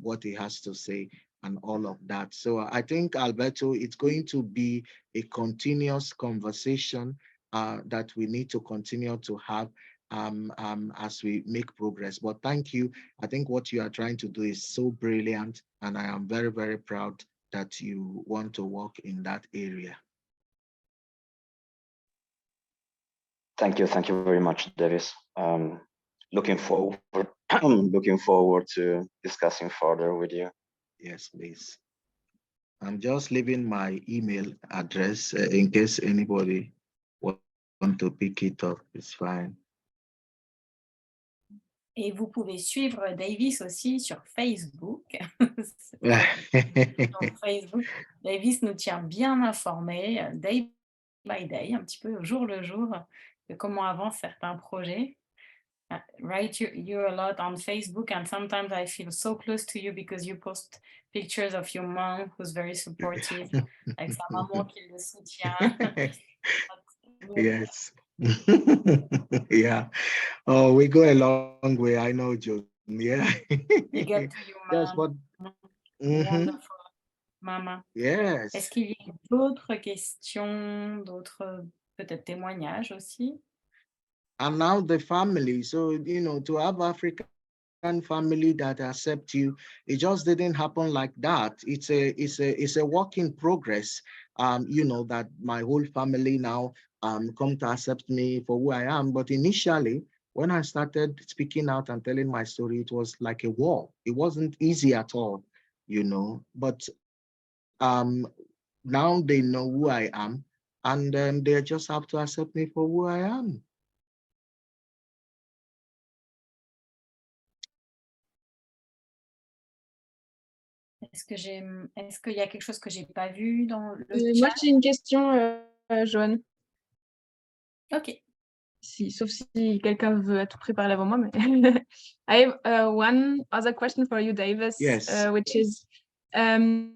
what he has to say and all of that. So I think, Alberto, it's going to be a continuous conversation that we need to continue to have as we make progress. But thank you. I think what you are trying to do is so brilliant, and I am very, very proud that you want to work in that area. Thank you very much, Davis. Looking forward I'm looking forward to discussing further with you. Yes, please. I'm just leaving my email address in case anybody want to pick it up. It's fine. Et vous pouvez suivre Davis aussi sur Facebook. Sur Facebook, Davis nous tient bien informés, day by day, un petit peu au jour le jour, de comment avancent certains projets. Write you a lot on Facebook, and sometimes I feel so close to you because you post pictures of your mom who's very supportive, avec sa maman qui le soutient. Yes. Yeah. Oh, we go a long way. I know, Joe. Yeah. Big up to you, That's what. Wonderful, Mama. Yes. Est-ce qu'il y a d'autres questions, d'autres peut-être témoignages aussi? And now the family. So, you know, to have African family that accept you, it just didn't happen like that. It's a work in progress. You know, that my whole family now come to accept me for who I am. But initially, when I started speaking out and telling my story, it was like a war. It wasn't easy at all, you know. But now they know who I am, and they just have to accept me for who I am. Est-ce qu'il y a quelque chose que j'ai pas vu dans le Moi, chat? j'ai une question, Joanne. Ok. Sauf si quelqu'un veut à tout préparer avant moi. Mais I have one other question for you, Davis. Yes. Which is, in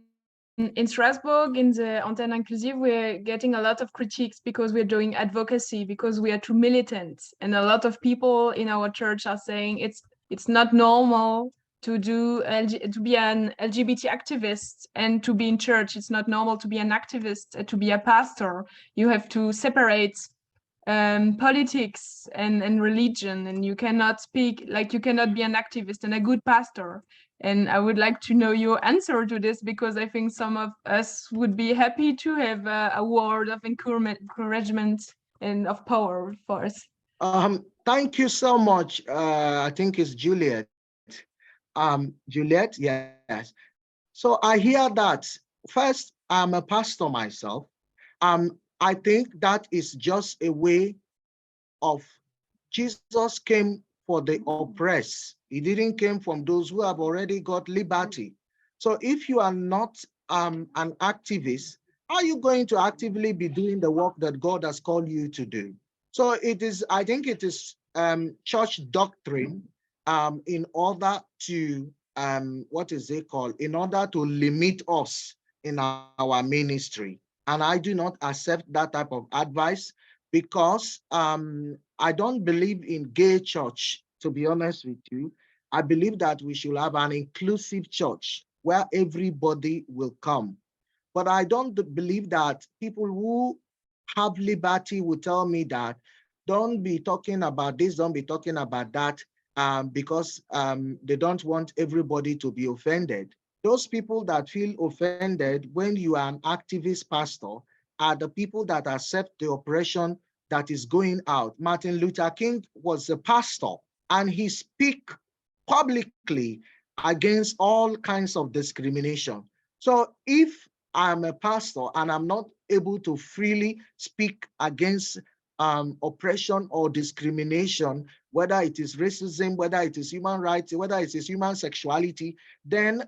Strasbourg, in the Antenne Inclusive, we're getting a lot of critiques because we're doing advocacy, because we are too militant. And a lot of people in our church are saying it's not normal to be an LGBT activist and to be in church. It's not normal to be an activist, to be a pastor. You have to separate politics and religion, and you cannot speak, like, you cannot be an activist and a good pastor. And I would like to know your answer to this, because I think some of us would be happy to have a word of encouragement and of power for us. Thank you so much. I think it's Juliet. Juliet, yes. So I hear that. First, I'm a pastor myself. I think that is just a way of Jesus came for the oppressed. He didn't come from those who have already got liberty. So if you are not an activist, how are you going to actively be doing the work that God has called you to do? So it is, I think it is church doctrine in order to, what is it called? In order to limit us in our ministry. And I do not accept that type of advice, because I don't believe in gay church, to be honest with you. I believe that we should have an inclusive church where everybody will come. But I don't believe that people who have liberty will tell me that don't be talking about this, don't be talking about that, because they don't want everybody to be offended. Those people that feel offended when you are an activist pastor are the people that accept the oppression that is going out. Martin Luther King was a pastor, and he spoke publicly against all kinds of discrimination. So if I'm a pastor and I'm not able to freely speak against oppression or discrimination, whether it is racism, whether it is human rights, whether it is human sexuality, then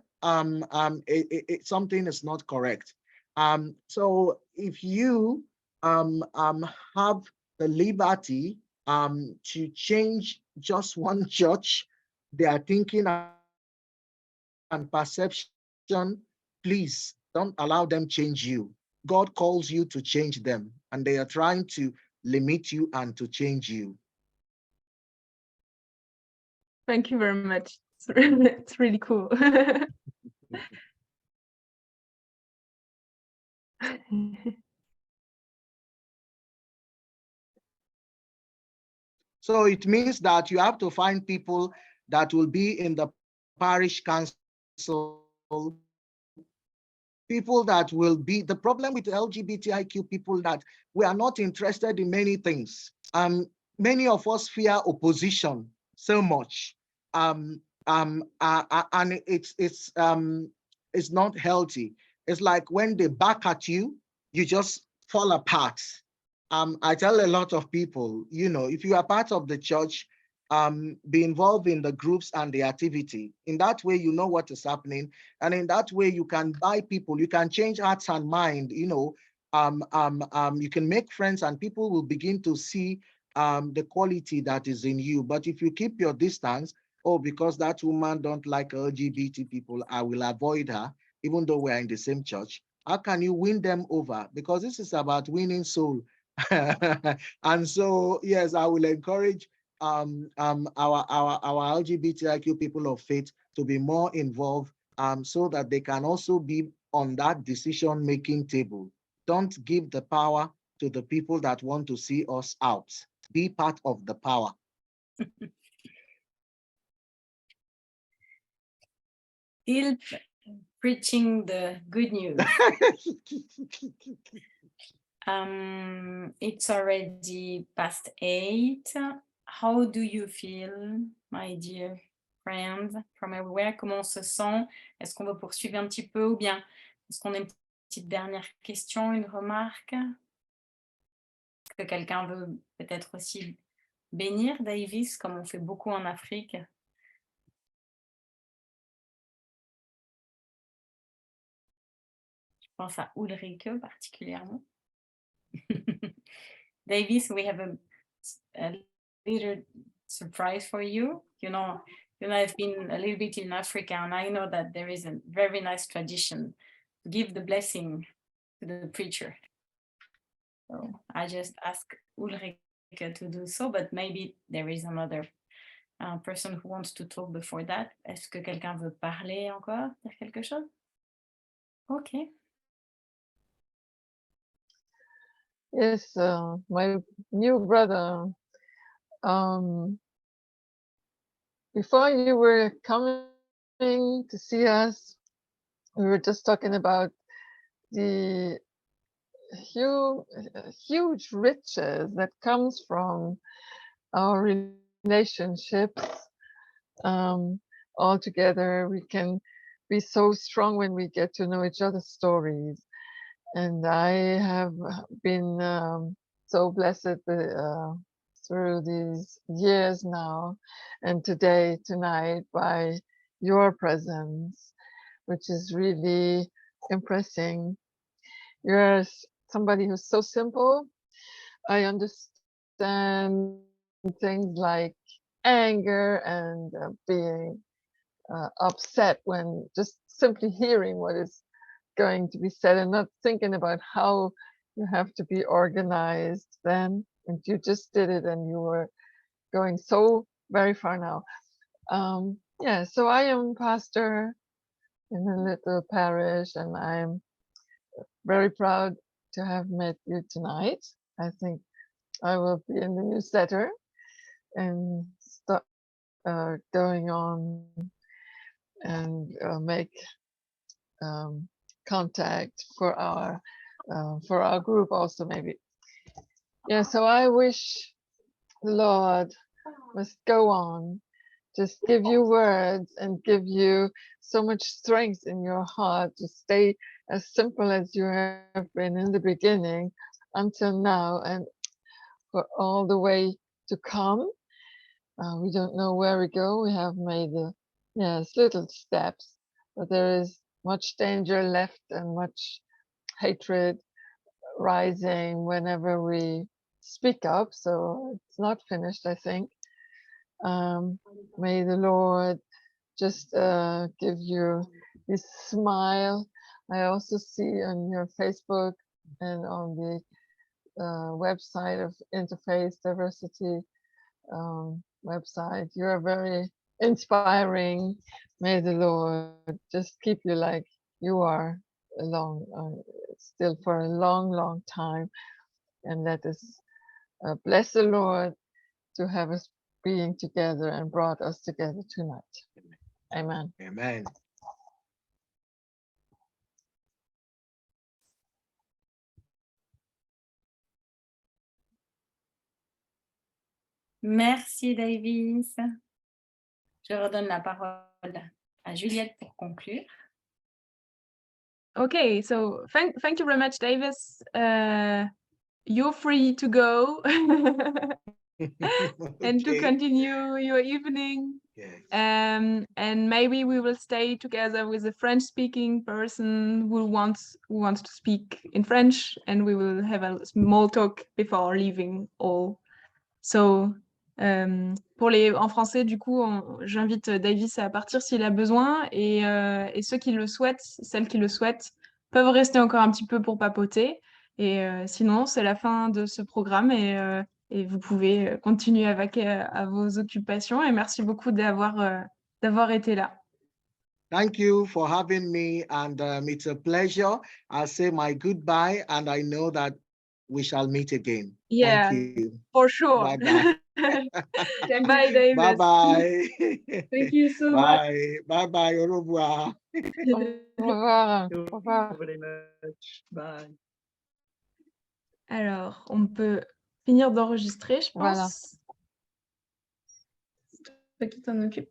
something is not correct. So if you have the liberty to change just one church, their thinking and perception, please don't allow them change you. God calls you to change them, and they are trying to limit you and to change you. Thank you very much. It's really cool. So it means that you have to find people that will be in the parish council, people that will be, the problem with LGBTIQ people that we are not interested in many things. Many of us fear opposition so much. and it's not healthy. It's like when they back at you, you just fall apart. I tell a lot of people, you know, if you are part of the church, be involved in the groups and the activity. In that way, you know what is happening. And in that way, you can buy people, you can change hearts and mind, you know, you can make friends and people will begin to see the quality that is in you. But if you keep your distance, oh, because that woman don't like LGBT people, I will avoid her, even though we're in the same church. How can you win them over? Because this is about winning soul. And so, yes, I will encourage our LGBTIQ people of faith to be more involved so that they can also be on that decision-making table. Don't give the power to the people that want to see us out. Be part of the power. Still preaching the good news. It's already past 8. How do you feel, my dear friends from everywhere? Comment on se sent? Est-ce qu'on veut poursuivre un petit peu ou bien est-ce qu'on a une petite dernière question, une remarque? Est-ce que quelqu'un veut peut-être aussi bénir Davis, comme on fait beaucoup en Afrique? Je pense à Ulrike particulièrement. Davis, we have a little surprise for you. You know, I've been a little bit in Africa, and I know that there is a very nice tradition to give the blessing to the preacher. So I just ask Ulrike to do so, but maybe there is another person who wants to talk before that. Est-ce que quelqu'un veut parler encore, dire quelque chose? Okay. Yes, my new brother, before you were coming to see us, we were just talking about the huge riches that comes from our relationships. All together, we can be so strong when we get to know each other's stories. And I have been so blessed through these years now, and tonight, by your presence, which is really impressing. You're somebody who's so simple. I understand things like anger and being upset when just simply hearing what is going to be said and not thinking about how you have to be organized then. And you just did it and you were going so very far now. Yeah, so I am pastor in a little parish and I'm very proud to have met you tonight. I think I will be in the newsletter and start going on and make contact for our group also maybe. Yeah, so I wish the Lord must go on, just give you words and give you so much strength in your heart to stay as simple as you have been in the beginning until now and for all the way to come. We don't know where we go. We have made little steps, but there is much danger left and much hatred rising whenever we speak up. So it's not finished, I think. May the Lord just give you this smile. I also see on your Facebook and on the website of Interfaith Diversity website, you are very inspiring. May the Lord just keep you like you are still for a long time, and let us bless the Lord to have us being together and brought us together tonight. Amen. Amen. Merci Davis. Je redonne la parole à Juliette pour conclure. Okay, so thank you very much, Davis. You're free to go and to Okay. continue your evening. Yes. And maybe we will stay together with a French-speaking person who wants to speak in French, and we will have a small talk before leaving all. So, en français, du coup, j'invite Davis à partir s'il a besoin, et ceux qui le souhaitent, celles qui le souhaitent, peuvent rester encore un petit peu pour papoter. Et sinon, c'est la fin de ce programme, et vous pouvez continuer avec à vos occupations. Et merci beaucoup d'avoir été là. Thank you for having me, and it's a pleasure. I say my goodbye, and I know that we shall meet again. Yeah, Thank you. for sure. Bye-bye. Bye, Davis. Bye-bye. Thank you so much. Bye. Bye-bye. Au revoir. Au revoir. Au revoir. Thank you very much. Bye. Alors, on peut finir d'enregistrer, je pense. Voilà. C'est toi qui t'en occupe.